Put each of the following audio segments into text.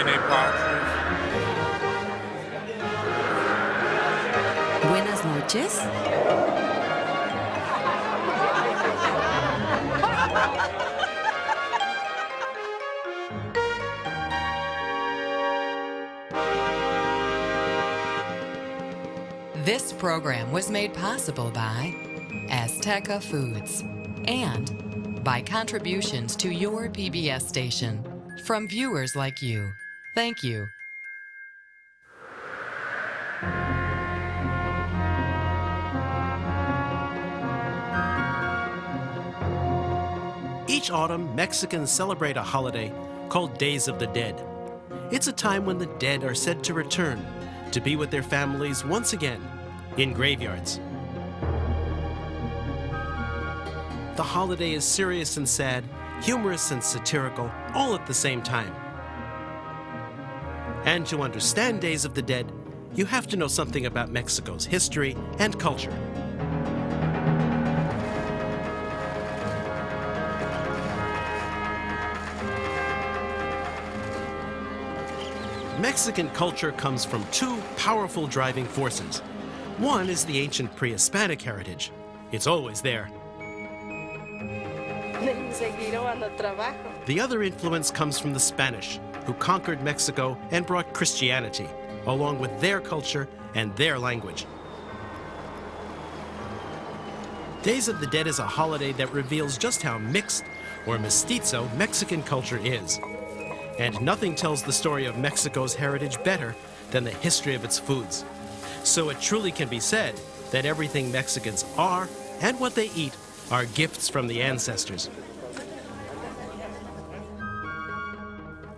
many boxes. Buenas noches. This program was made possible by Azteca Foods and by contributions to your PBS station from viewers like you. Thank you. Each autumn, Mexicans celebrate a holiday called Days of the Dead. It's a time when the dead are said to return to be with their families once again in graveyards. The holiday is serious and sad, humorous and satirical, all at the same time. And to understand Days of the Dead, you have to know something about Mexico's history and culture. Mexican culture comes from two powerful driving forces. One is the ancient pre-Hispanic heritage. It's always there. The other influence comes from the Spanish, who conquered Mexico and brought Christianity, along with their culture and their language. Days of the Dead is a holiday that reveals just how mixed, or mestizo, Mexican culture is. And nothing tells the story of Mexico's heritage better than the history of its foods. So it truly can be said that everything Mexicans are and what they eat are gifts from the ancestors.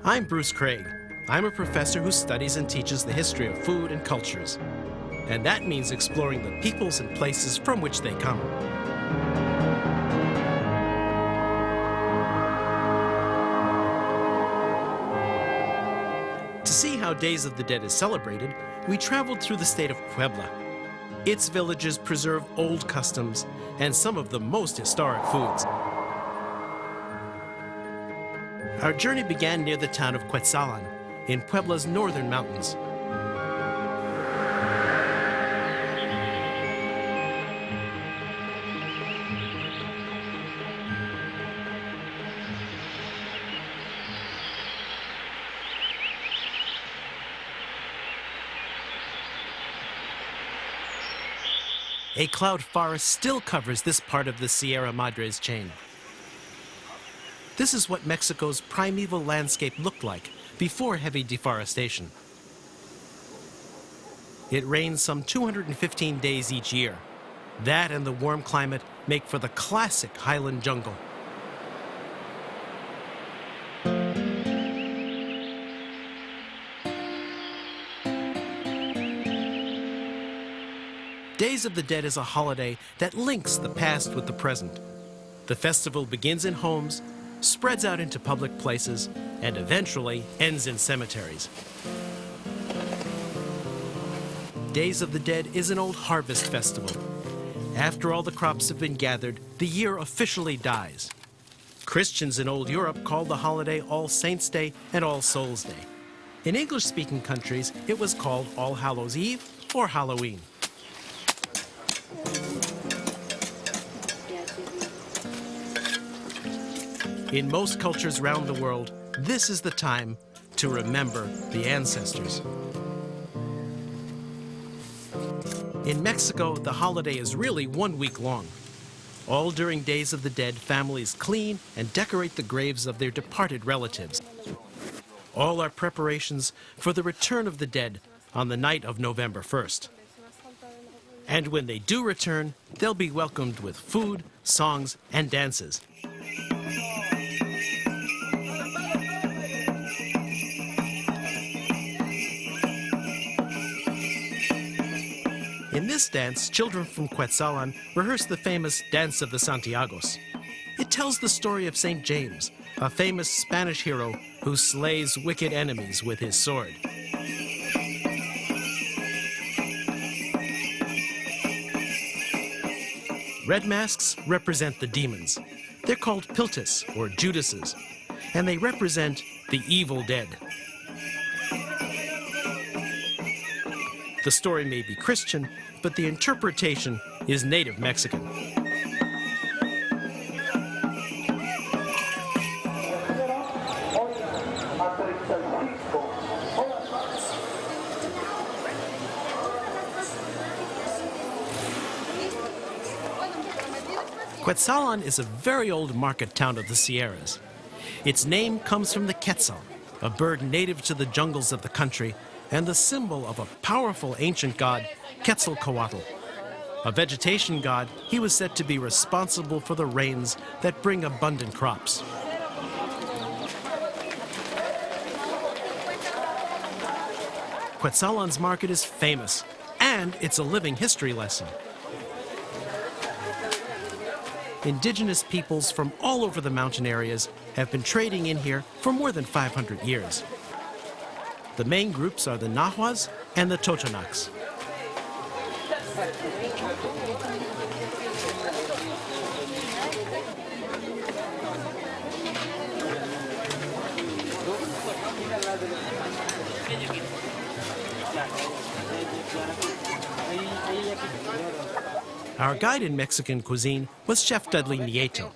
I'm Bruce Craig. I'm a professor who studies and teaches the history of food and cultures. And that means exploring the peoples and places from which they come. To see how Days of the Dead is celebrated, we traveled through the state of Puebla. Its villages preserve old customs and some of the most historic foods. Our journey began near the town of Quetzalan, in Puebla's northern mountains. A cloud forest still covers this part of the Sierra Madres chain. This is what Mexico's primeval landscape looked like before heavy deforestation. It rains some 215 days each year. That and the warm climate make for the classic highland jungle. Days of the Dead is a holiday that links the past with the present. The festival begins in homes, spreads out into public places, and eventually ends in cemeteries. Days of the Dead is an old harvest festival. After all the crops have been gathered, the year officially dies. Christians in old Europe called the holiday All Saints' Day and All Souls' Day. In English-speaking countries, it was called All Hallows' Eve or Halloween. In most cultures around the world, this is the time to remember the ancestors. In Mexico, the holiday is really 1 week long. All during Days of the Dead, families clean and decorate the graves of their departed relatives. All are preparations for the return of the dead on the night of November 1st. And when they do return, they'll be welcomed with food, songs, and dances. In this dance, children from Quetzalan rehearse the famous Dance of the Santiagos. It tells the story of St. James, a famous Spanish hero who slays wicked enemies with his sword. Red masks represent the demons. They're called Piltis, or Judases, and they represent the evil dead. The story may be Christian, but the interpretation is native Mexican. Quetzalan is a very old market town of the Sierras. Its name comes from the quetzal, a bird native to the jungles of the country and the symbol of a powerful ancient god, Quetzalcoatl. A vegetation god, he was said to be responsible for the rains that bring abundant crops. Quetzalan's market is famous, and it's a living history lesson. Indigenous peoples from all over the mountain areas have been trading in here for more than 500 years. The main groups are the Nahuas and the Totonacs. Our guide in Mexican cuisine was Chef Dudley Nieto.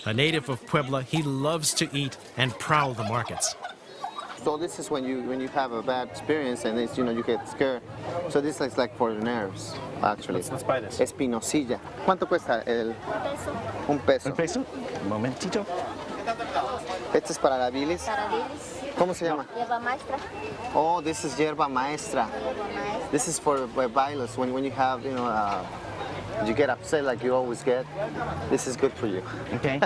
A native of Puebla, he loves to eat and prowl the markets. So this is when you have a bad experience and it's, you get scared. So this is like for the nerves, actually. Let's buy this. Espinosilla. ¿Cuánto cuesta el? Un peso. Un peso? Un momentito. Este es para la bilis. Para bilis. ¿Cómo se llama? Hierba maestra. Oh, this is yerba maestra. Hierba maestra. This is for bailos. When you have, you get upset like you always get. This is good for you. Okay.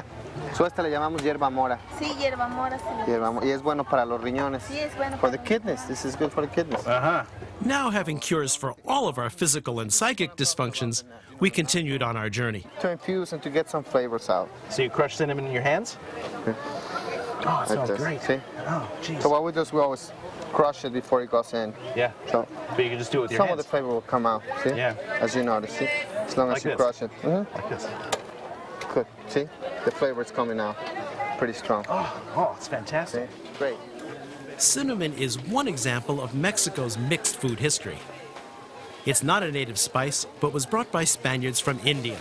So esta le llamamos yerba mora. Sí, hierba mora. Sí. Y es bueno para los riñones. Sí, es bueno For para the kidneys. This is good for the kidneys. Uh-huh. Now, having cures for all of our physical and psychic dysfunctions, we continued on our journey. To infuse and to get some flavors out. So you crush cinnamon in your hands? Oh, it Like smells this. great. See? Oh, jeez. So what we do is we always crush it before it goes in. Yeah. So But you can just do it with your some hands. of the flavor will come out. See? Yeah. As you notice. See? As long Like as you this. crush it. Like this. Good. See? The flavor is coming out. Pretty strong. Oh, it's See? fantastic. Great. Cinnamon is one example of Mexico's mixed food history. It's not a native spice, but was brought by Spaniards from India.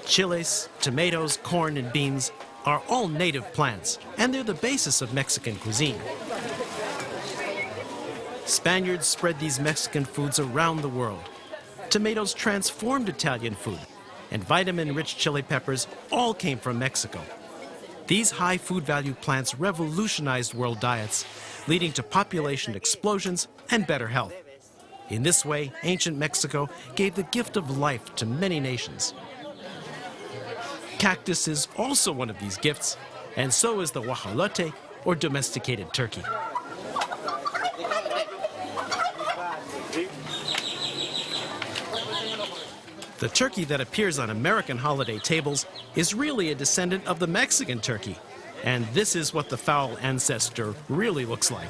Chiles, tomatoes, corn, and beans are all native plants, and they're the basis of Mexican cuisine. Spaniards spread these Mexican foods around the world. Tomatoes transformed Italian food, and vitamin-rich chili peppers all came from Mexico. These high food value plants revolutionized world diets, leading to population explosions and better health. In this way, ancient Mexico gave the gift of life to many nations. Cactus is also one of these gifts, and so is the guajolote, or domesticated turkey. The turkey that appears on American holiday tables is really a descendant of the Mexican turkey, and this is what the fowl ancestor really looks like.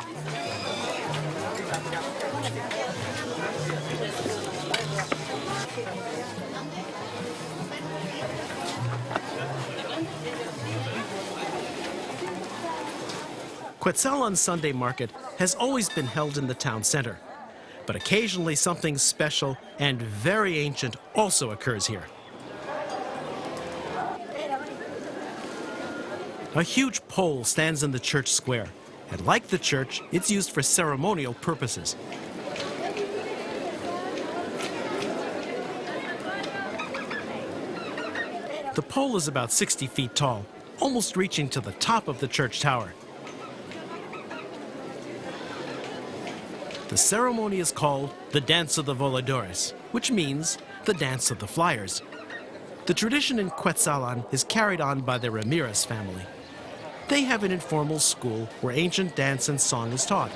Quetzalan's Sunday market has always been held in the town center, but occasionally something special and very ancient also occurs here. A huge pole stands in the church square, and like the church, it's used for ceremonial purposes. The pole is about 60 feet tall, almost reaching to the top of the church tower. The ceremony is called the Dance of the Voladores, which means the Dance of the Flyers. The tradition in Quetzalan is carried on by the Ramirez family. They have an informal school where ancient dance and song is taught.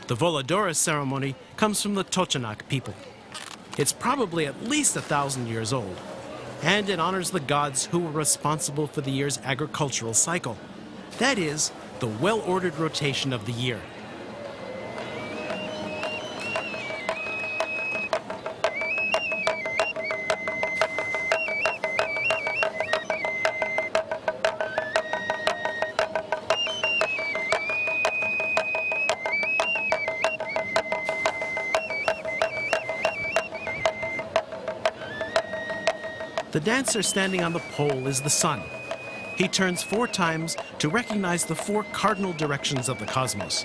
The Voladores ceremony comes from the Totonac people. It's probably at least 1,000 years old, and it honors the gods who were responsible for the year's agricultural cycle. That is, the well-ordered rotation of the year. The dancer standing on the pole is the sun. He turns 4 times to recognize the 4 cardinal directions of the cosmos.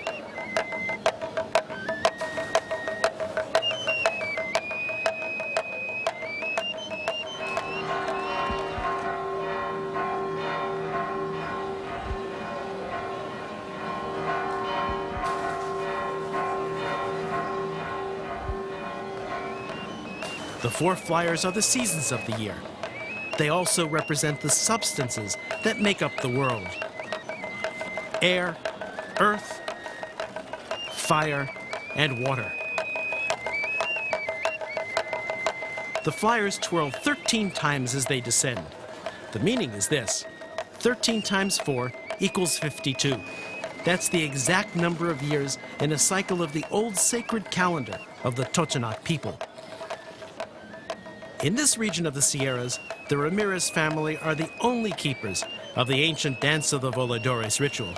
The 4 flyers are the seasons of the year. They also represent the substances that make up the world: air, earth, fire, and water. The flyers twirl 13 times as they descend. The meaning is this: 13 times 4 equals 52. That's the exact number of years in a cycle of the old sacred calendar of the Totonac people. In this region of the Sierras, the Ramirez family are the only keepers of the ancient Dance of the Voladores ritual.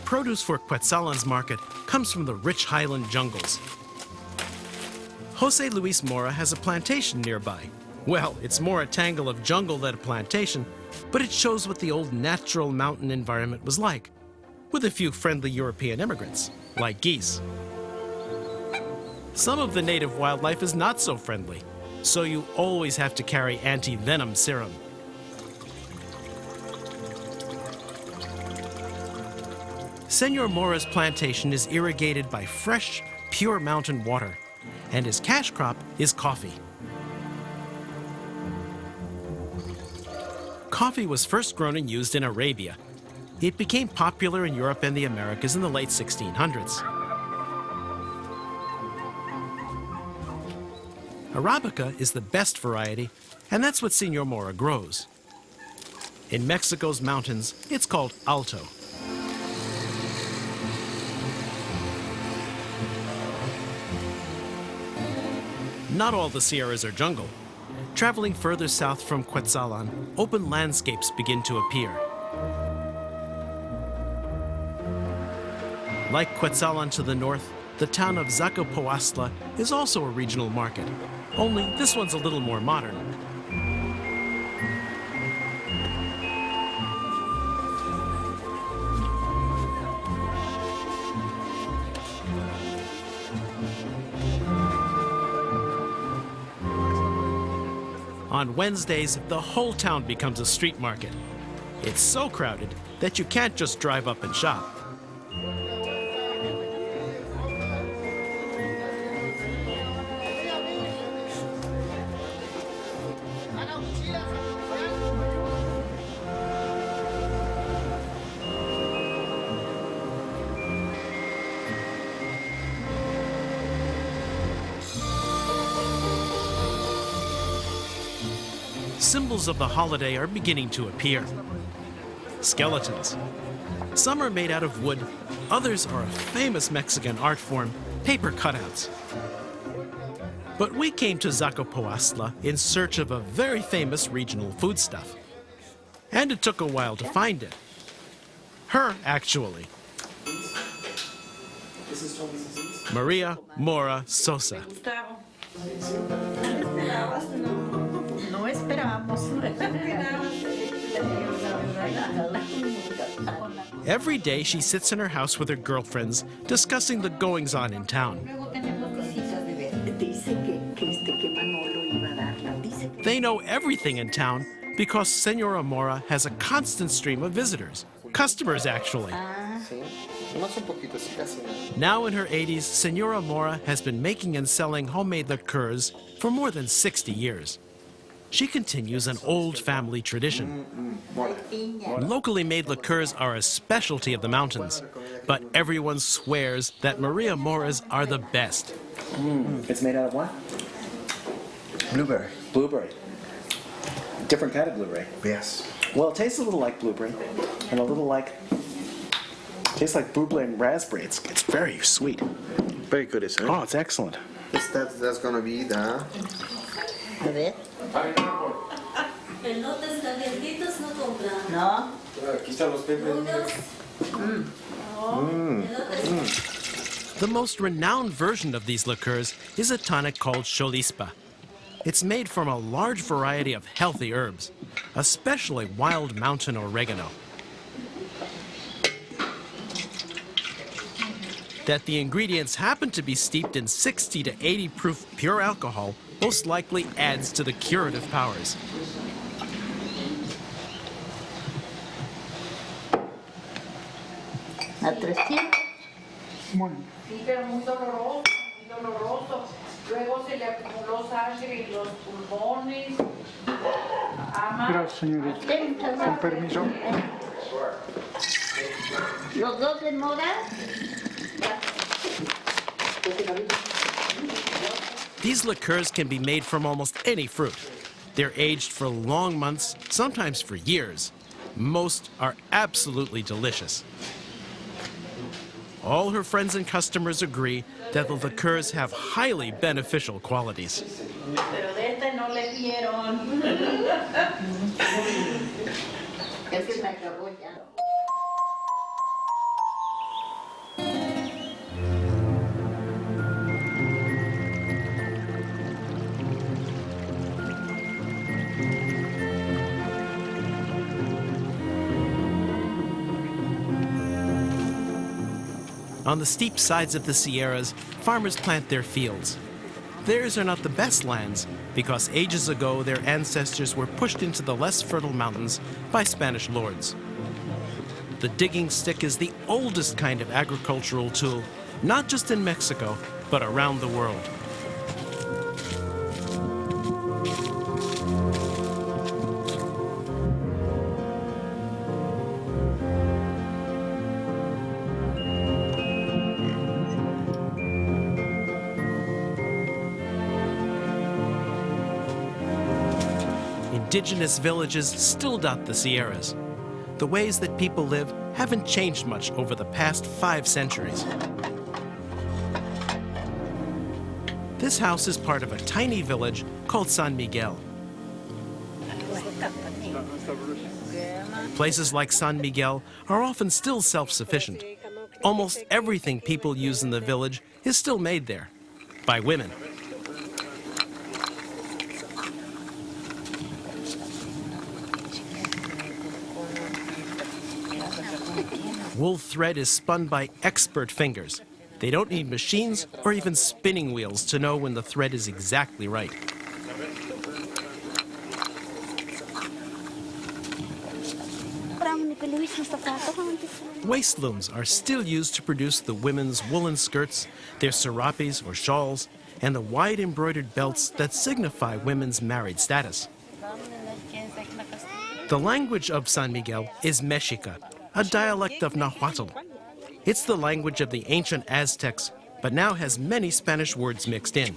Produce for Quetzalan's market comes from the rich highland jungles. Jose Luis Mora has a plantation nearby. Well, it's more a tangle of jungle than a plantation, but it shows what the old natural mountain environment was like, with a few friendly European immigrants, like geese. Some of the native wildlife is not so friendly, so you always have to carry anti-venom serum. Senor Mora's plantation is irrigated by fresh, pure mountain water, and his cash crop is coffee. Coffee was first grown and used in Arabia. It became popular in Europe and the Americas in the late 1600s. Arabica is the best variety, and that's what Senor Mora grows. In Mexico's mountains, it's called Alto. Not all the Sierras are jungle. Traveling further south from Quetzalan, open landscapes begin to appear. Like Quetzalan to the north, the town of Zacapoaxtla is also a regional market, only this one's a little more modern. On Wednesdays, the whole town becomes a street market. It's so crowded that you can't just drive up and shop. Symbols of the holiday are beginning to appear. Skeletons. Some are made out of wood, others are a famous Mexican art form, paper cutouts. But we came to Zacapoaxtla in search of a very famous regional foodstuff. And it took a while to find it. Her, actually. Maria Mora Sosa. No esperábamos. Every day she sits in her house with her girlfriends discussing the goings-on in town. They know everything in town because Senora Mora has a constant stream of visitors. Customers, actually. Now in her 80s, Senora Mora has been making and selling homemade liqueurs for more than 60 years. She continues an old family tradition. Locally made liqueurs are a specialty of the mountains, but everyone swears that Maria Mora's are the best. It's made out of what? Blueberry. Blueberry. Different kind of blueberry. Yes. Well, it tastes a little like blueberry and a little like, tastes like blueberry and raspberry. It's very sweet. Very good, isn't it? Oh, it's excellent. That's gonna be the... A ver. Elotes calientitos no con No. The most renowned version of these liqueurs is a tonic called Xolispa. It's made from a large variety of healthy herbs, especially wild mountain oregano. That the ingredients happen to be steeped in 60 to 80 proof pure alcohol most likely adds to the curative powers. A 300. Sí, pero muy doloroso, muy doloroso. Luego se le acumuló sangre en los pulmones. Gracias, señorita. Con permiso. Los dos de mora. These liqueurs can be made from almost any fruit. They're aged for long months, sometimes for years. Most are absolutely delicious. All her friends and customers agree that the liqueurs have highly beneficial qualities. Pero de este no le dieron. Es que se acabó ya. On the steep sides of the Sierras, farmers plant their fields. Theirs are not the best lands because ages ago their ancestors were pushed into the less fertile mountains by Spanish lords. The digging stick is the oldest kind of agricultural tool, not just in Mexico, but around the world. Indigenous villages still dot the Sierras. The ways that people live haven't changed much over the past 5 centuries. This house is part of a tiny village called San Miguel. Places like San Miguel are often still self-sufficient. Almost everything people use in the village is still made there by women. Wool thread is spun by expert fingers. They don't need machines or even spinning wheels to know when the thread is exactly right. Waist looms are still used to produce the women's woolen skirts, their serapes or shawls, and the wide embroidered belts that signify women's married status. The language of San Miguel is Mexica, a dialect of Nahuatl. It's the language of the ancient Aztecs, but now has many Spanish words mixed in.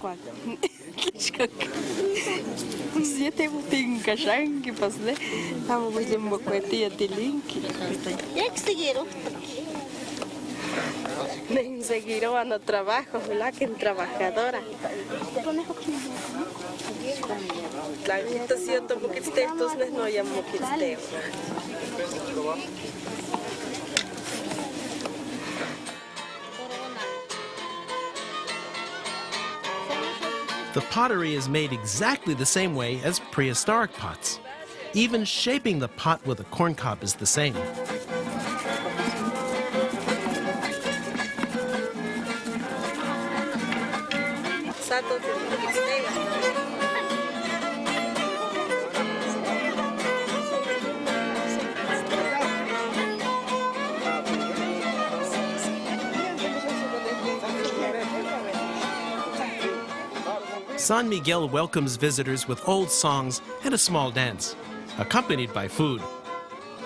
The pottery is made exactly the same way as prehistoric pots. Even shaping the pot with a corncob is the same. San Miguel welcomes visitors with old songs and a small dance, accompanied by food.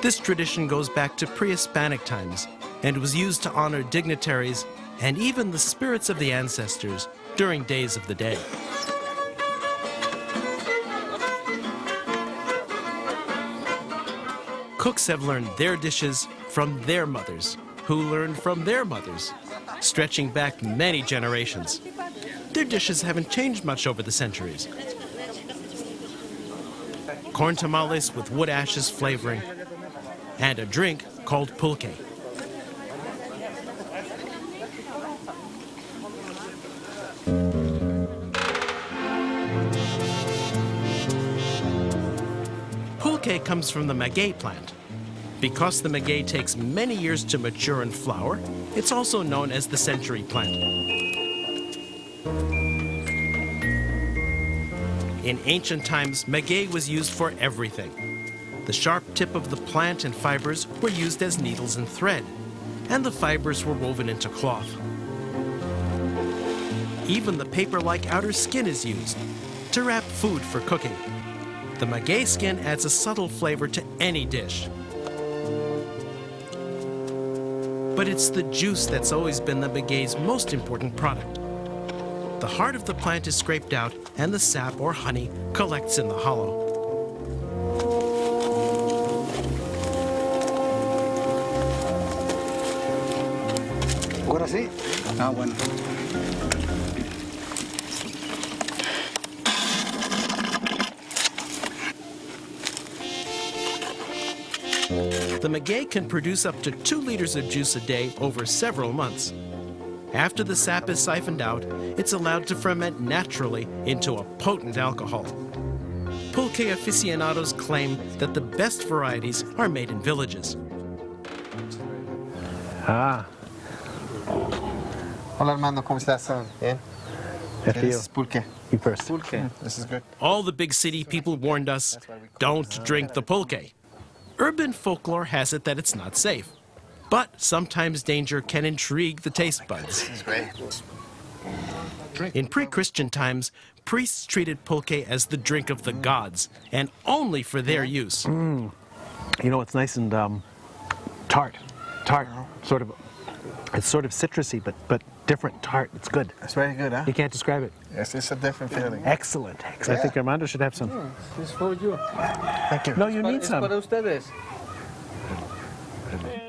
This tradition goes back to pre-Hispanic times and was used to honor dignitaries and even the spirits of the ancestors during days of the dead. Cooks have learned their dishes from their mothers, who learned from their mothers, stretching back many generations. Their dishes haven't changed much over the centuries. Corn tamales with wood ashes flavoring, and a drink called pulque. Pulque comes from the maguey plant. Because the maguey takes many years to mature and flower, it's also known as the century plant. In ancient times, maguey was used for everything. The sharp tip of the plant and fibers were used as needles and thread, and the fibers were woven into cloth. Even the paper-like outer skin is used to wrap food for cooking. The maguey skin adds a subtle flavor to any dish. But it's the juice that's always been the maguey's most important product. The heart of the plant is scraped out, and the sap or honey collects in the hollow. Ahora sí. Ah, bueno. The maguey can produce up to 2 liters of juice a day over several months. After the sap is siphoned out, it's allowed to ferment naturally into a potent alcohol. Pulque aficionados claim that the best varieties are made in villages. Ah, Hola Armando, ¿cómo estás? Bien. This is pulque. you first. Pulque. This is good. All the big city people warned us, don't drink the pulque. Urban folklore has it that it's not safe. But sometimes danger can intrigue the taste buds. This is great. In pre-Christian times, priests treated pulque as the drink of the gods, and only for their use. You know, it's nice and tart. Sort of, it's sort of citrusy, but different tart. It's good. It's very good, huh? You can't describe it. Yes, it's a different feeling. Excellent. I think Armando should have some. It's for you. Thank you. No, you need some. ustedes.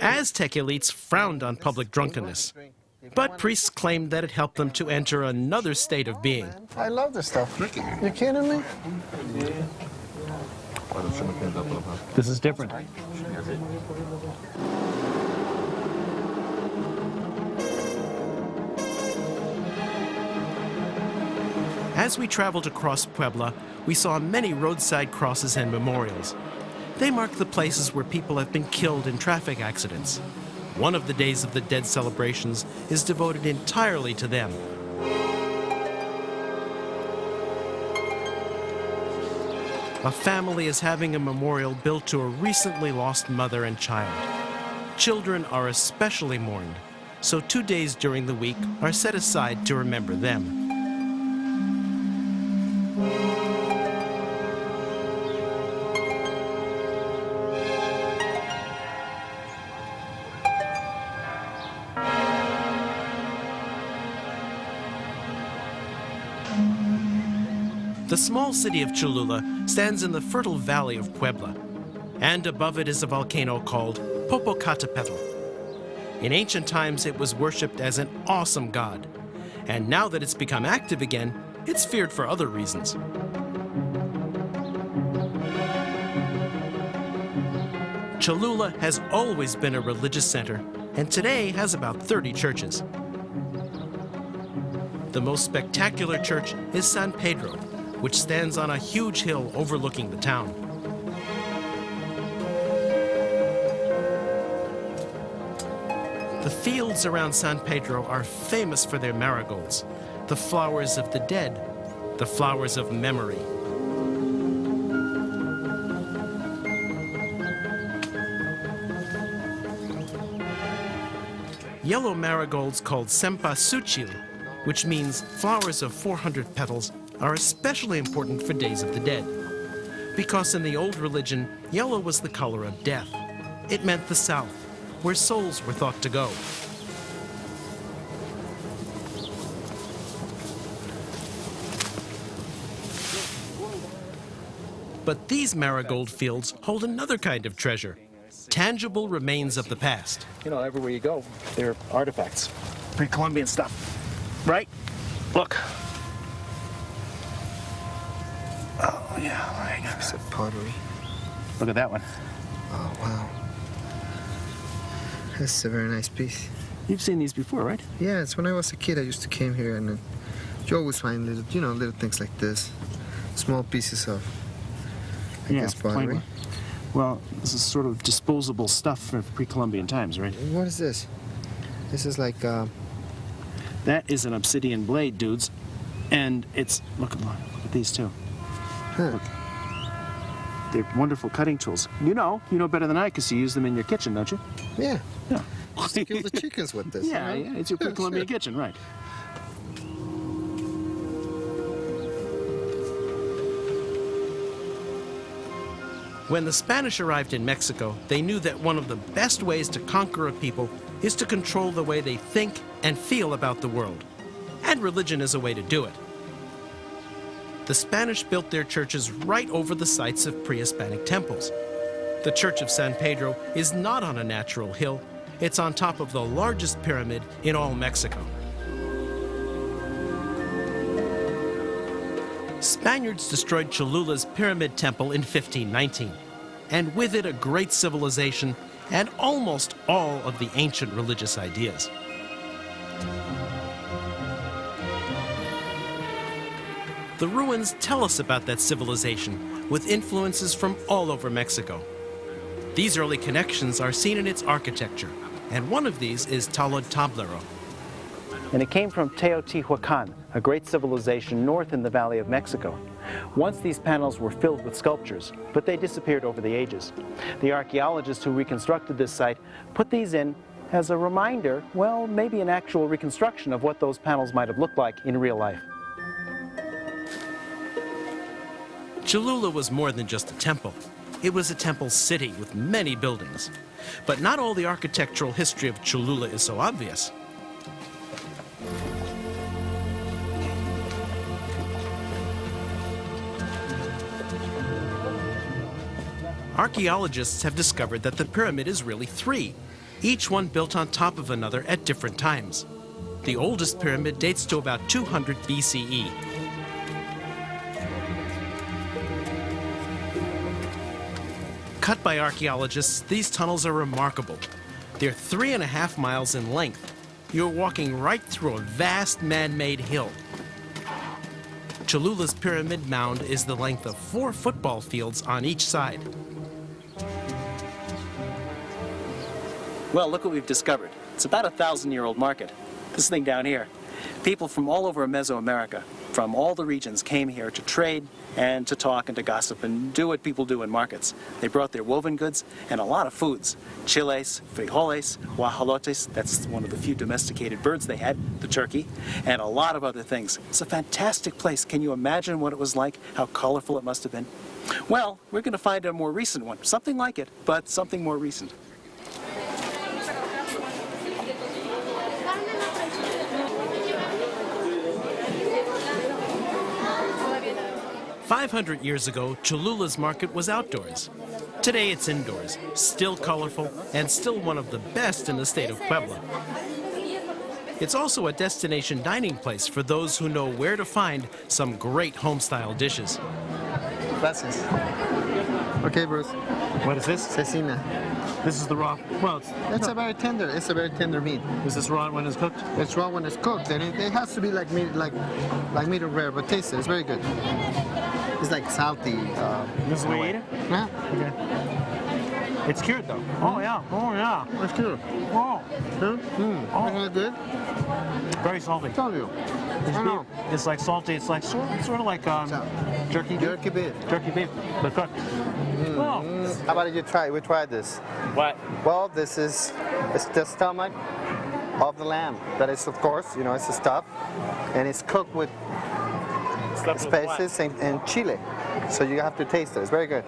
Aztec elites frowned on public drunkenness, but priests claimed that it helped them to enter another state of being. I love this stuff. You kidding me? This is different. As we traveled across Puebla, we saw many roadside crosses and memorials. They mark the places where people have been killed in traffic accidents. One of the Days of the Dead celebrations is devoted entirely to them. A family is having a memorial built to a recently lost mother and child. Children are especially mourned, so 2 days during the week are set aside to remember them. The small city of Cholula stands in the fertile valley of Puebla, and above it is a volcano called Popocatépetl. In ancient times, it was worshipped as an awesome god, and now that it's become active again, it's feared for other reasons. Cholula has always been a religious center, and today has about 30 churches. The most spectacular church is San Pedro, which stands on a huge hill overlooking the town. The fields around San Pedro are famous for their marigolds, the flowers of the dead, the flowers of memory. Yellow marigolds called cempasúchil, which means flowers of 400 petals, are especially important for Days of the Dead. Because in the old religion, yellow was the color of death. It meant the south, where souls were thought to go. But these marigold fields hold another kind of treasure, tangible remains of the past. You know, everywhere you go, there are artifacts. Pre-Columbian stuff. Right? Look. Oh, yeah, right. It's a pottery. Look at that one. Oh, wow. This is a very nice piece. You've seen these before, right? Yeah, it's when I was a kid. I used to came here, and you always find little, little things like this, small pieces of, I guess, pottery. Well, this is sort of disposable stuff from pre-Columbian times, right? What is this? This is like. That is an obsidian blade, dudes, and it's look at these two. Huh. Look. They're wonderful cutting tools. You know better than I, because you use them in your kitchen, don't you? Yeah. Yeah. Used to kill the chickens with this. Yeah, you know? yeah, it's your pre-Columbian kitchen, right? When the Spanish arrived in Mexico, they knew that one of the best ways to conquer a people is to control the way they think and feel about the world. And religion is a way to do it. The Spanish built their churches right over the sites of pre-Hispanic temples. The Church of San Pedro is not on a natural hill. It's on top of the largest pyramid in all Mexico. Spaniards destroyed Cholula's pyramid temple in 1519, and with it a great civilization and almost all of the ancient religious ideas. The ruins tell us about that civilization with influences from all over Mexico. These early connections are seen in its architecture, and one of these is Talud Tablero. And it came from Teotihuacan, a great civilization north in the Valley of Mexico. Once these panels were filled with sculptures, but they disappeared over the ages. The archaeologists who reconstructed this site put these in as a reminder, well, maybe an actual reconstruction of what those panels might have looked like in real life. Cholula was more than just a temple. It was a temple city with many buildings. But not all the architectural history of Cholula is so obvious. Archaeologists have discovered that the pyramid is really three, each one built on top of another at different times. The oldest pyramid dates to about 200 BCE. Cut by archaeologists, these tunnels are remarkable. They're 3.5 miles in length. You're walking right through a vast man-made hill. Cholula's pyramid mound is the length of 4 football fields on each side. Well, look what we've discovered. It's about a 1,000-year-old market. This thing down here. People from all over Mesoamerica, from all the regions, came here to trade and to talk and to gossip and do what people do in markets. They brought their woven goods and a lot of foods. Chiles, frijoles, guajolotes, that's one of the few domesticated birds they had, the turkey, and a lot of other things. It's a fantastic place. Can you imagine what it was like, how colorful it must have been? Well, we're going to find a more recent one. Something like it, but something more recent. "500 years ago, Cholula's market was outdoors. Today it's indoors, still colorful, and still one of the best in the state of Puebla. It's also a destination dining place for those who know where to find some great home-style dishes. Gracias. Okay, Bruce. What is this? Cecina. This is the raw. Well, It's a very tender. It's a very tender meat. is this raw when it's cooked? It's raw when it's cooked, and it has to be like meat, like medium rare. But taste it. It's very good. It's like salty. This is the way you eat it? Yeah. Okay. It's cured though. Oh yeah. Oh yeah. It's good. Oh, Oh. Isn't it good? very salty. Tell you. I know. It's like salty. It's like sort of like jerky beef. Jerky beef. Jerky beef, but cooked. Oh. How about you try? We tried this. What? Well, it's the stomach of the lamb. That is, of course, it's a stuff, and it's cooked with spices and chile. So you have to taste it. It's very good.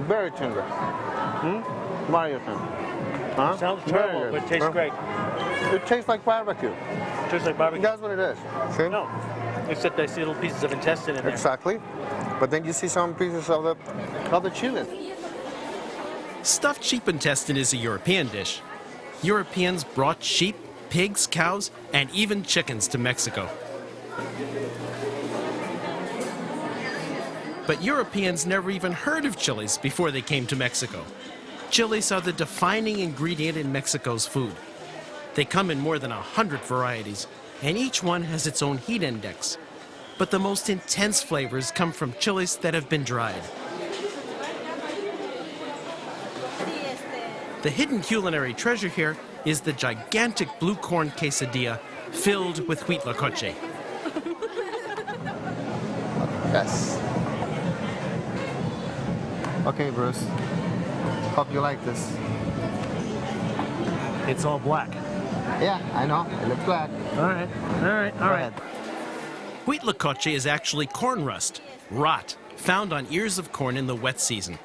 Very tender. Mario turn. Huh? Sounds Very terrible, good. but it tastes great. It tastes like barbecue. Tastes like barbecue. That's what it is. See? No, except I see little pieces of intestine in there. Exactly. But then you see some pieces of the chili. Stuffed sheep intestine is a European dish. Europeans brought sheep, pigs, cows, and even chickens to Mexico. But Europeans never even heard of chilies before they came to Mexico. Chilies are the defining ingredient in Mexico's food. They come in more than 100 varieties, and each one has its own heat index. But the most intense flavors come from chilies that have been dried. The hidden culinary treasure here is the gigantic blue corn quesadilla filled with wheat lacoche. Yes. Okay, Bruce. Hope you like this. It's all black. Yeah, I know. It looks black. All right, Go ahead. Wheat lacoche is actually corn rust, rot, found on ears of corn in the wet season.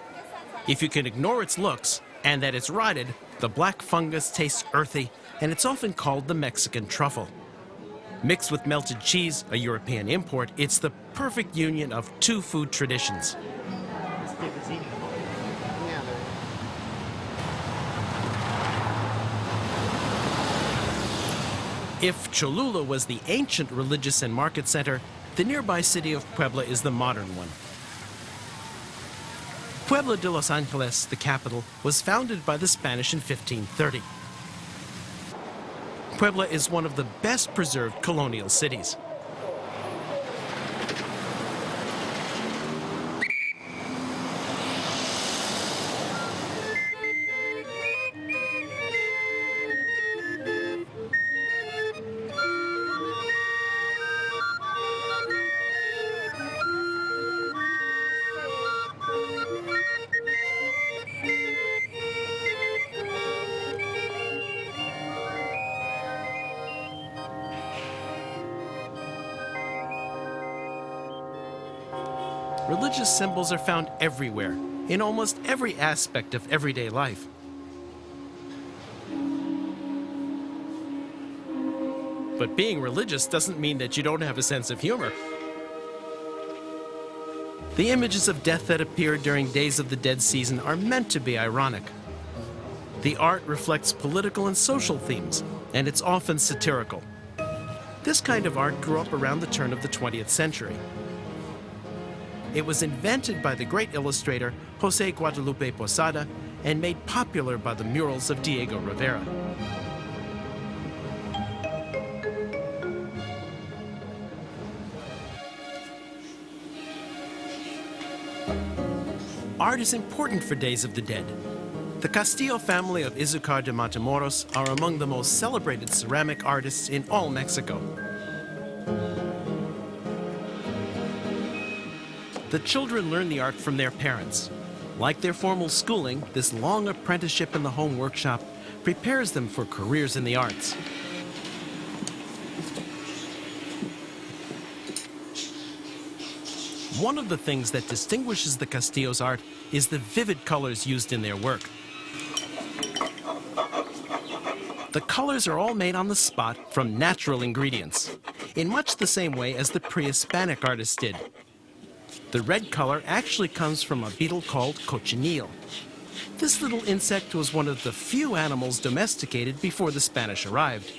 If you can ignore its looks and that it's rotted, the black fungus tastes earthy, and it's often called the Mexican truffle. Mixed with melted cheese, a European import, it's the perfect union of two food traditions. If Cholula was the ancient religious and market center, the nearby city of Puebla is the modern one. Puebla de Los Angeles, the capital, was founded by the Spanish in 1530. Puebla is one of the best preserved colonial cities. Religious symbols are found everywhere, in almost every aspect of everyday life. But being religious doesn't mean that you don't have a sense of humor. The images of death that appear during Days of the Dead season are meant to be ironic. The art reflects political and social themes, and it's often satirical. This kind of art grew up around the turn of the 20th century. It was invented by the great illustrator José Guadalupe Posada and made popular by the murals of Diego Rivera. Art is important for Days of the Dead. The Castillo family of Izúcar de Matamoros are among the most celebrated ceramic artists in all Mexico. The children learn the art from their parents. Like their formal schooling, this long apprenticeship in the home workshop prepares them for careers in the arts. One of the things that distinguishes the Castillo's art is the vivid colors used in their work. The colors are all made on the spot from natural ingredients, in much the same way as the pre-Hispanic artists did. The red color actually comes from a beetle called cochineal. This little insect was one of the few animals domesticated before the Spanish arrived.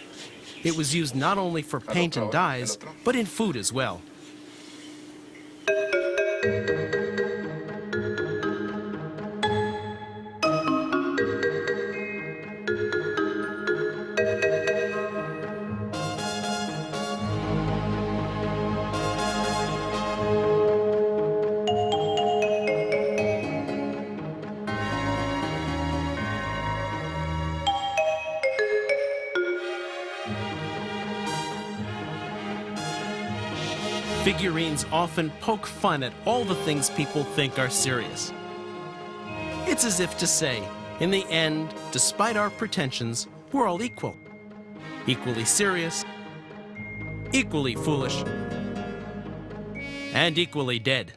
It was used not only for paint and dyes, but in food as well. Figurines often poke fun at all the things people think are serious. It's as if to say, in the end, despite our pretensions, we're all equal. Equally serious, equally foolish, and equally dead.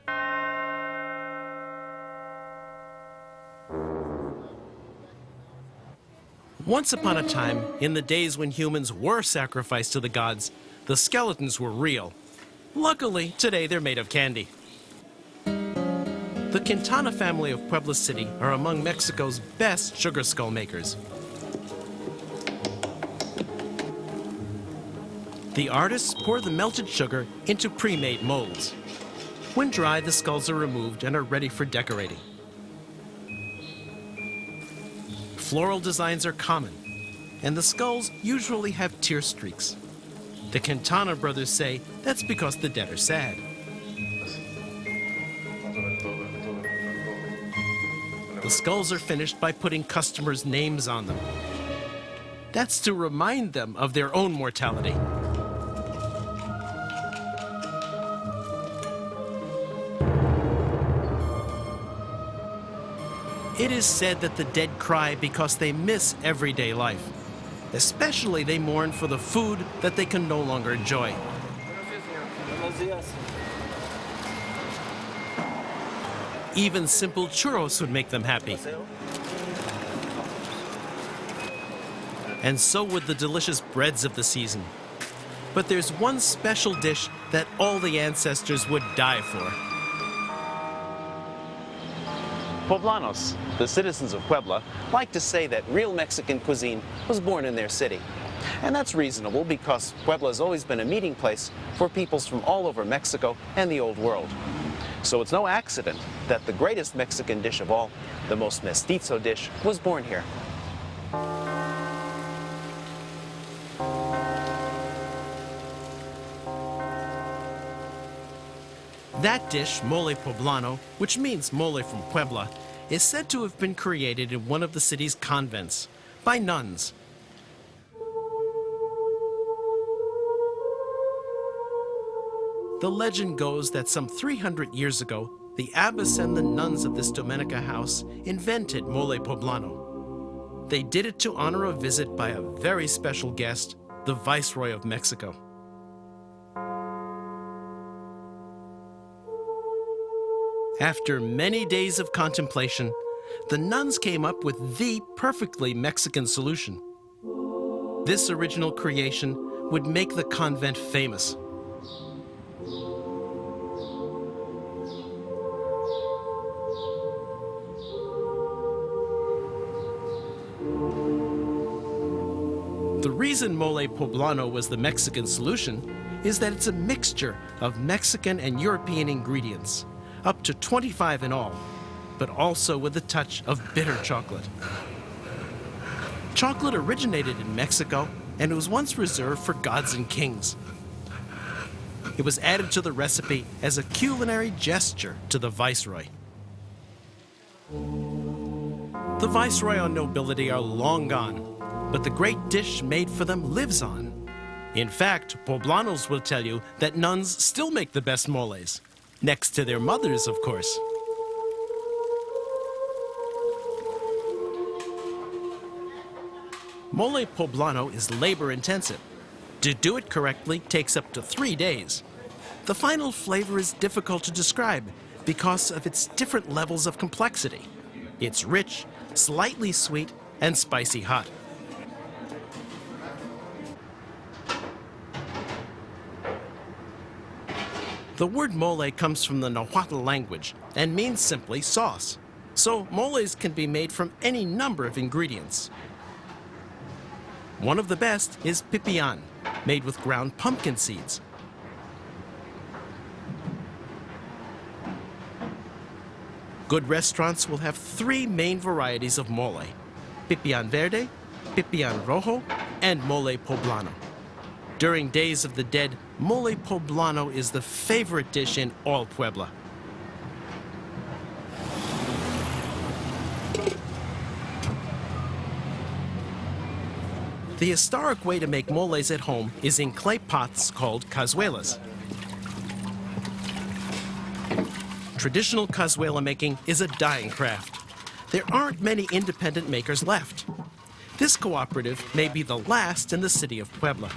Once upon a time, in the days when humans were sacrificed to the gods, the skeletons were real. Luckily, today they're made of candy. The Quintana family of Puebla City are among Mexico's best sugar skull makers. The artists pour the melted sugar into pre-made molds. When dry, the skulls are removed and are ready for decorating. Floral designs are common, and the skulls usually have tear streaks. The Quintana brothers say that's because the dead are sad. The skulls are finished by putting customers' names on them. That's to remind them of their own mortality. It is said that the dead cry because they miss everyday life. Especially they mourn for the food that they can no longer enjoy. Even simple churros would make them happy. And so would the delicious breads of the season. But there's one special dish that all the ancestors would die for. Poblanos, the citizens of Puebla, like to say that real Mexican cuisine was born in their city. And that's reasonable because Puebla has always been a meeting place for peoples from all over Mexico and the Old World. So it's no accident that the greatest Mexican dish of all, the most mestizo dish, was born here. That dish, mole poblano, which means mole from Puebla, is said to have been created in one of the city's convents by nuns. The legend goes that some 300 years ago, the abbess and the nuns of this Domenica house invented mole poblano. They did it to honor a visit by a very special guest, the Viceroy of Mexico. After many days of contemplation, the nuns came up with the perfectly Mexican solution. This original creation would make the convent famous. The reason mole poblano was the Mexican solution is that it's a mixture of Mexican and European ingredients, up to 25 in all, but also with a touch of bitter chocolate. Chocolate originated in Mexico and was once reserved for gods and kings. It was added to the recipe as a culinary gesture to the Viceroy. The Viceroy and nobility are long gone, but the great dish made for them lives on. In fact, Poblanos will tell you that nuns still make the best moles. Next to their mothers, of course. Mole poblano is labor-intensive. To do it correctly takes up to 3 days. The final flavor is difficult to describe because of its different levels of complexity. It's rich, slightly sweet, and spicy hot. The word mole comes from the Nahuatl language and means simply sauce. So moles can be made from any number of ingredients. One of the best is pipián, made with ground pumpkin seeds. Good restaurants will have 3 main varieties of mole: pipián verde, pipián rojo, and mole poblano. During Days of the Dead, mole poblano is the favorite dish in all Puebla. The historic way to make moles at home is in clay pots called cazuelas. Traditional cazuela making is a dying craft. There aren't many independent makers left. This cooperative may be the last in the city of Puebla.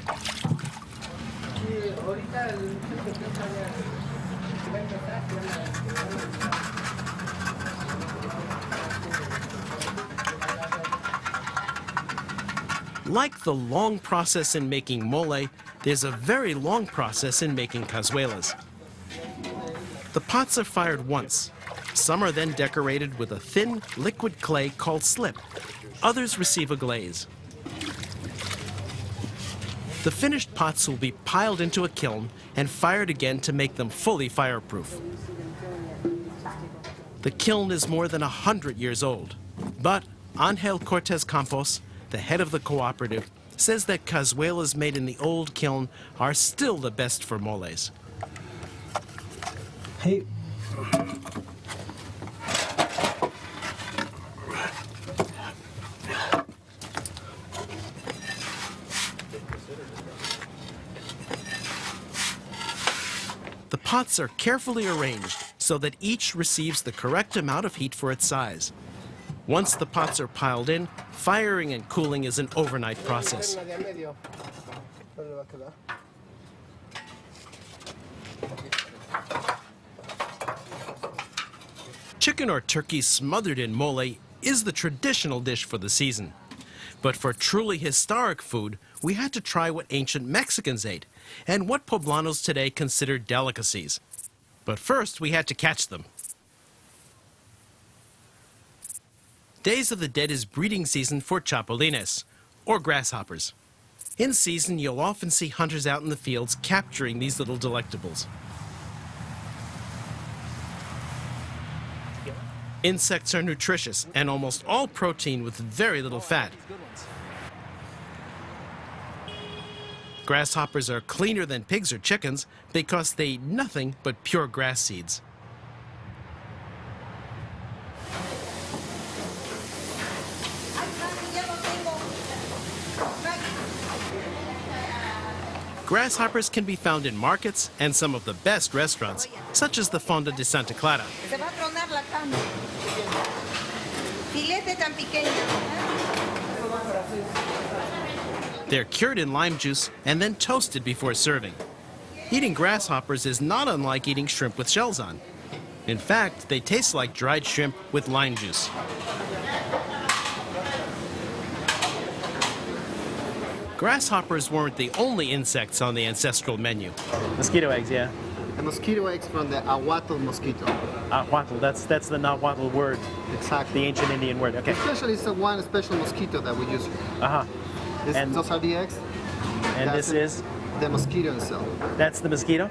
Like the long process in making mole, there's a very long process in making cazuelas. The pots are fired once. Some are then decorated with a thin, liquid clay called slip. Others receive a glaze. The finished pots will be piled into a kiln and fired again to make them fully fireproof. The kiln is more than 100 years old, but Angel Cortez Campos, the head of the cooperative, says that cazuelas made in the old kiln are still the best for moles. Hey. The pots are carefully arranged so that each receives the correct amount of heat for its size. Once the pots are piled in, firing and cooling is an overnight process. Chicken or turkey smothered in mole is the traditional dish for the season. But for truly historic food, we had to try what ancient Mexicans ate and what poblanos today consider delicacies. But first, we had to catch them. Days of the Dead is breeding season for chapulines, or grasshoppers. In season, you'll often see hunters out in the fields capturing these little delectables. Insects are nutritious and almost all protein with very little fat. Grasshoppers are cleaner than pigs or chickens because they eat nothing but pure grass seeds. Grasshoppers can be found in markets and some of the best restaurants, such as the Fonda de Santa Clara. Se va a tronar la carne. Filete tan pequeño. They're cured in lime juice and then toasted before serving. Eating grasshoppers is not unlike eating shrimp with shells on. In fact, they taste like dried shrimp with lime juice. Grasshoppers weren't the only insects on the ancestral menu. Mosquito eggs, yeah. The mosquito eggs from the ahuatl mosquito. Ahuatl, that's the Nahuatl word, Exactly. the ancient Indian word. Okay. Especially, it's the one special mosquito that we use here. Uh-huh. And- Those are the eggs. And That's this is, the mosquito itself. that's the mosquito?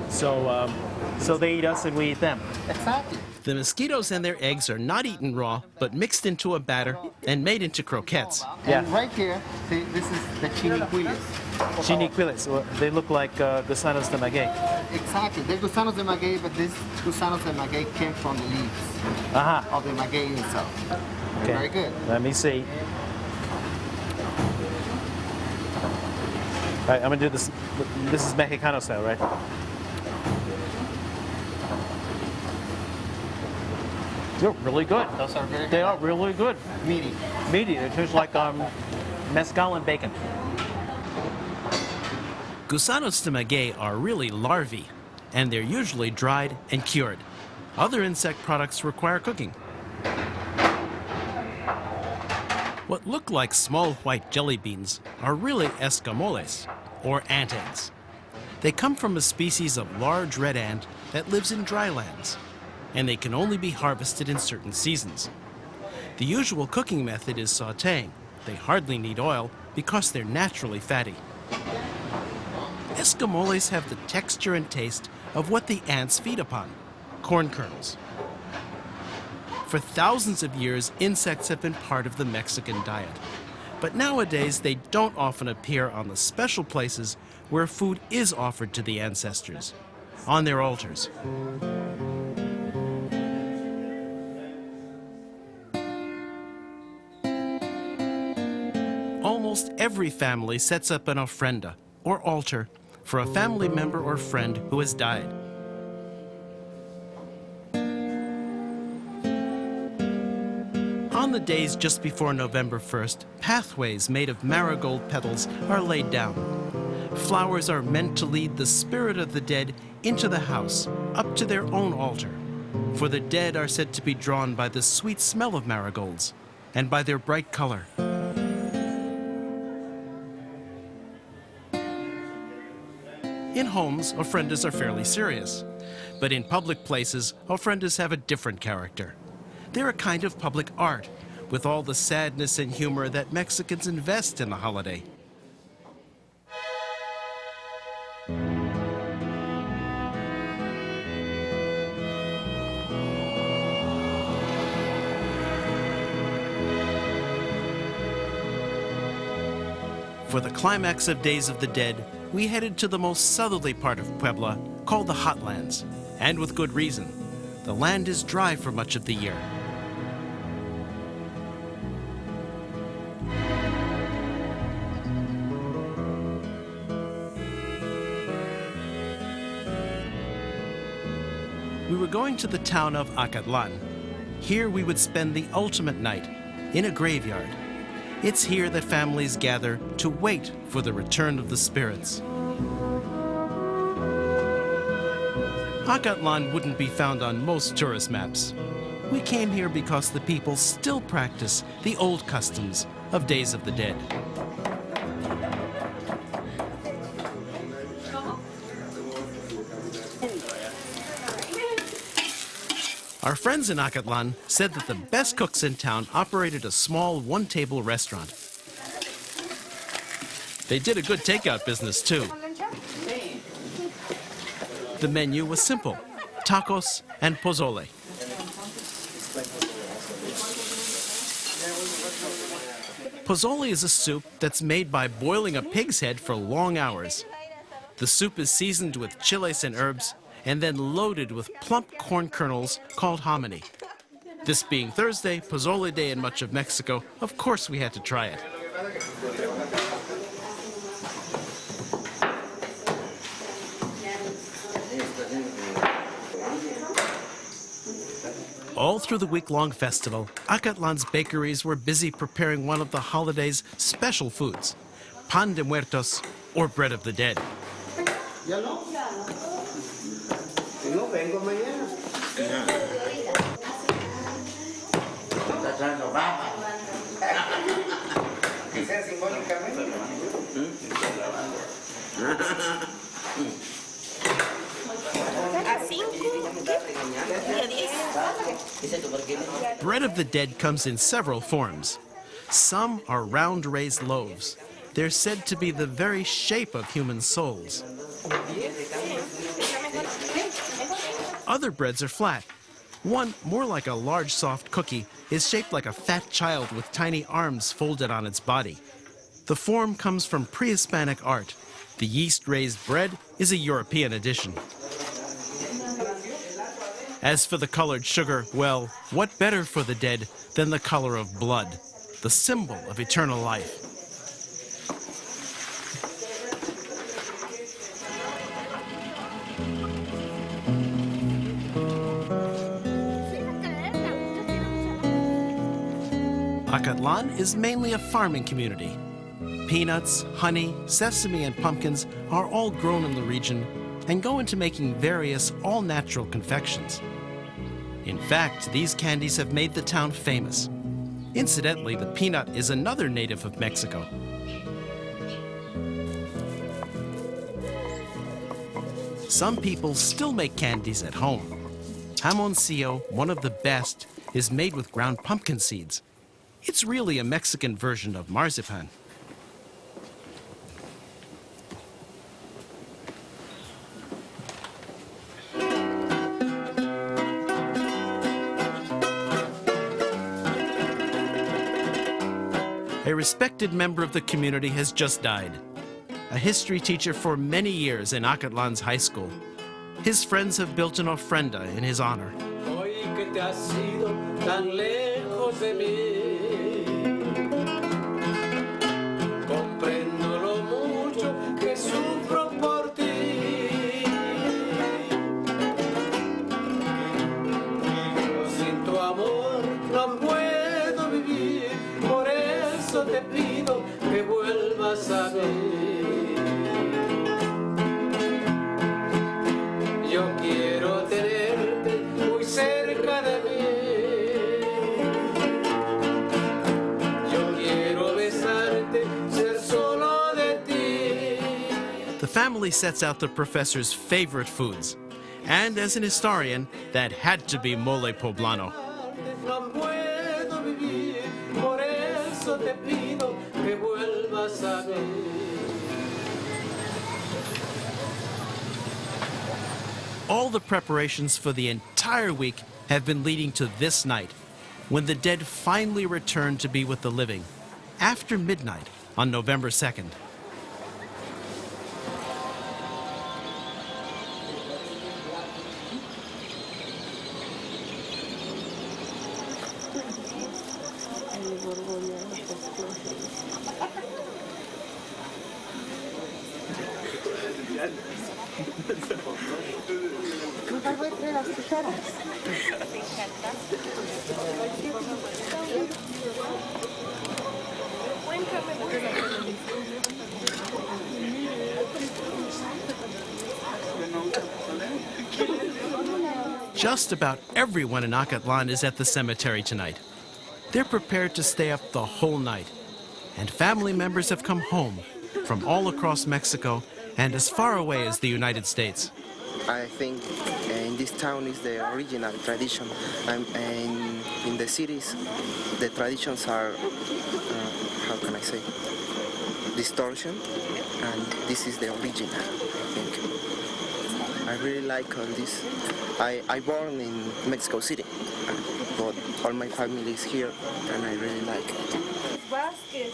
So they eat us and we eat them. Exactly. The mosquitoes and their eggs are not eaten raw, but mixed into a batter and made into croquettes. Yeah. And right here, see, this is the chinicuiles. Chinicuiles, well, they look like gusanos de maguey. Exactly. They're gusanos de maguey, but these gusanos de maguey came from the leaves Uh-huh. of the maguey itself. They're Okay. very good. Let me see. All right, I'm gonna do this. This is Mexicano style, right? They're really good. Those are very They good. are really good. Meaty. Meaty. It tastes like mezcal and bacon. Gusanos de maguey are really larvae, and they're usually dried and cured. Other insect products require cooking. What look like small white jelly beans are really escamoles, or ant eggs. They come from a species of large red ant that lives in dry lands, and they can only be harvested in certain seasons. The usual cooking method is sautéing. They hardly need oil because they're naturally fatty. Escamoles have the texture and taste of what the ants feed upon, corn kernels. For thousands of years, insects have been part of the Mexican diet. But nowadays, they don't often appear on the special places where food is offered to the ancestors, on their altars. Almost every family sets up an ofrenda, or altar, for a family member or friend who has died. On the days just before November 1st, pathways made of marigold petals are laid down. Flowers are meant to lead the spirit of the dead into the house, up to their own altar. For the dead are said to be drawn by the sweet smell of marigolds and by their bright color. In homes, ofrendas are fairly serious. But in public places, ofrendas have a different character. They're a kind of public art, with all the sadness and humor that Mexicans invest in the holiday. For the climax of Days of the Dead, we headed to the most southerly part of Puebla, called the Hotlands. And with good reason. The land is dry for much of the year. We were going to the town of Acatlan. Here we would spend the ultimate night, in a graveyard. It's here that families gather to wait for the return of the spirits. Acatlan wouldn't be found on most tourist maps. We came here because the people still practice the old customs of Days of the Dead. Our friends in Acatlan said that the best cooks in town operated a small one-table restaurant. They did a good takeout business too. The menu was simple: tacos and pozole. Pozole is a soup that's made by boiling a pig's head for long hours. The soup is seasoned with chiles and herbs and then loaded with plump corn kernels called hominy. This being Thursday, Pozole Day in much of Mexico, of course we had to try it. All through the week-long festival, Acatlan's bakeries were busy preparing one of the holiday's special foods, pan de muertos, or bread of the dead. Bread of the dead comes in several forms. Some are round raised loaves. They're said to be the very shape of human souls. Other breads are flat. One, more like a large soft cookie, is shaped like a fat child with tiny arms folded on its body. The form comes from pre-Hispanic art. The yeast-raised bread is a European addition. As for the colored sugar, well, what better for the dead than the color of blood, the symbol of eternal life? Acatlan is mainly a farming community. Peanuts, honey, sesame, and pumpkins are all grown in the region and go into making various all-natural confections. In fact, these candies have made the town famous. Incidentally, the peanut is another native of Mexico. Some people still make candies at home. Jamoncillo, one of the best, is made with ground pumpkin seeds. It's really a Mexican version of marzipan. A respected member of the community has just died. A history teacher for many years in Acatlan's high school. His friends have built an ofrenda in his honor. The family sets out the professor's favorite foods. And as an historian, that had to be mole poblano. All the preparations for the entire week have been leading to this night, when the dead finally return to be with the living, after midnight, on November 2nd. Just about everyone in Acatlan is at the cemetery tonight. They're prepared to stay up the whole night. And family members have come home from all across Mexico and as far away as the United States. I think in this town is the original tradition. And in the cities, the traditions are, how can I say, distortion. And this is the original, I think. I really like all this. I born in Mexico City, but all my family is here, and I really like it. Vázquez,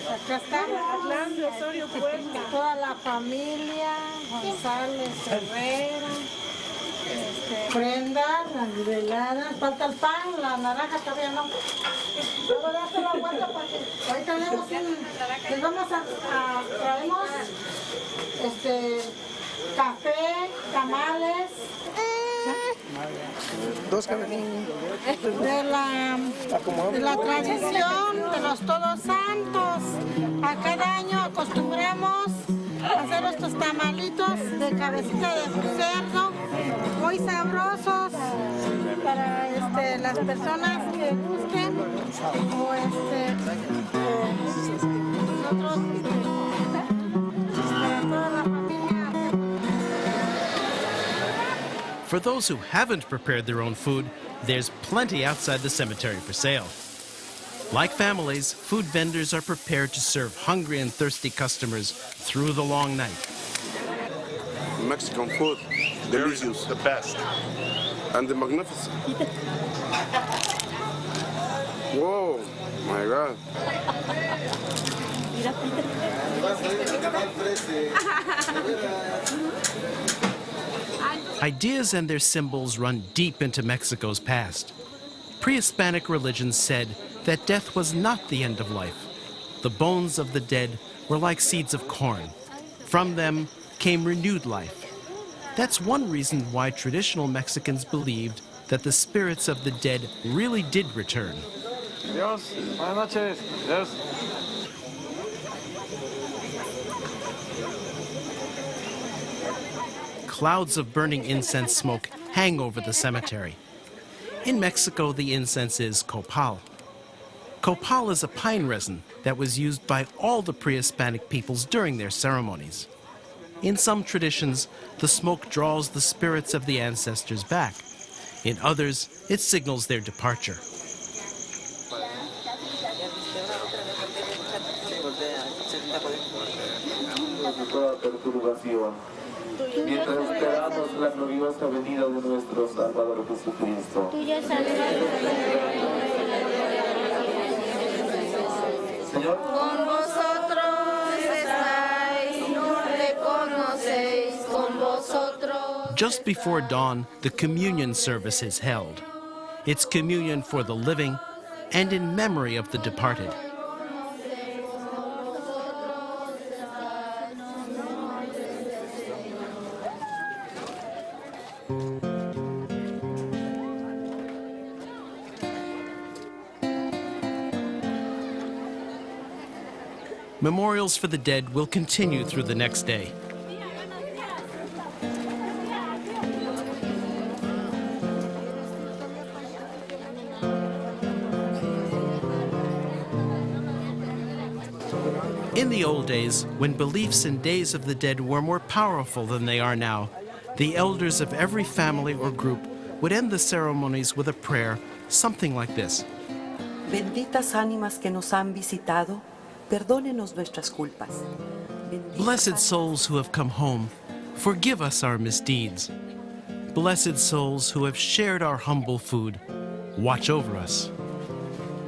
acá estamos hablando, Osorio Puebla. Toda la familia, González Herrera, Brenda, las veladas, falta el pan, la naranja todavía no. Luego date la vuelta porque hoy tenemos les vamos a traemos café, tamales. Dos cabelines. De la tradición de los Todos Santos. A cada año acostumbramos a hacer estos tamalitos de cabecita de cerdo, muy sabrosos para las personas que gusten o nosotros para toda la familia. For those who haven't prepared their own food, there's plenty outside the cemetery for sale. Like families, food vendors are prepared to serve hungry and thirsty customers through the long night. Mexican food, delicious. The best. And the magnificent. Whoa, my God. Ideas and their symbols run deep into Mexico's past. Pre-Hispanic religions said that death was not the end of life. The bones of the dead were like seeds of corn. From them came renewed life. That's one reason why traditional Mexicans believed that the spirits of the dead really did return. Adiós. Buenas noches. Adiós. Clouds of burning incense smoke hang over the cemetery. In Mexico, the incense is copal. Copal is a pine resin that was used by all the pre-Hispanic peoples during their ceremonies. In some traditions, the smoke draws the spirits of the ancestors back. In others, it signals their departure. Mientras esperamos la gloriosa venida de nuestro Salvador Jesucristo. Señor, Con vosotros estáis, no reconocéis con vosotros. Just before dawn, the communion service is held. It's communion for the living and in memory of the departed. Memorials for the dead will continue through the next day. In the old days, when beliefs in days of the dead were more powerful than they are now, the elders of every family or group would end the ceremonies with a prayer, something like this. Benditas ánimas que nos han visitado, perdónenos nuestras culpas. Blessed souls who have come home, forgive us our misdeeds. Blessed souls who have shared our humble food, watch over us.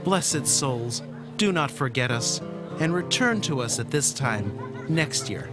Blessed souls, do not forget us, and return to us at this time next year.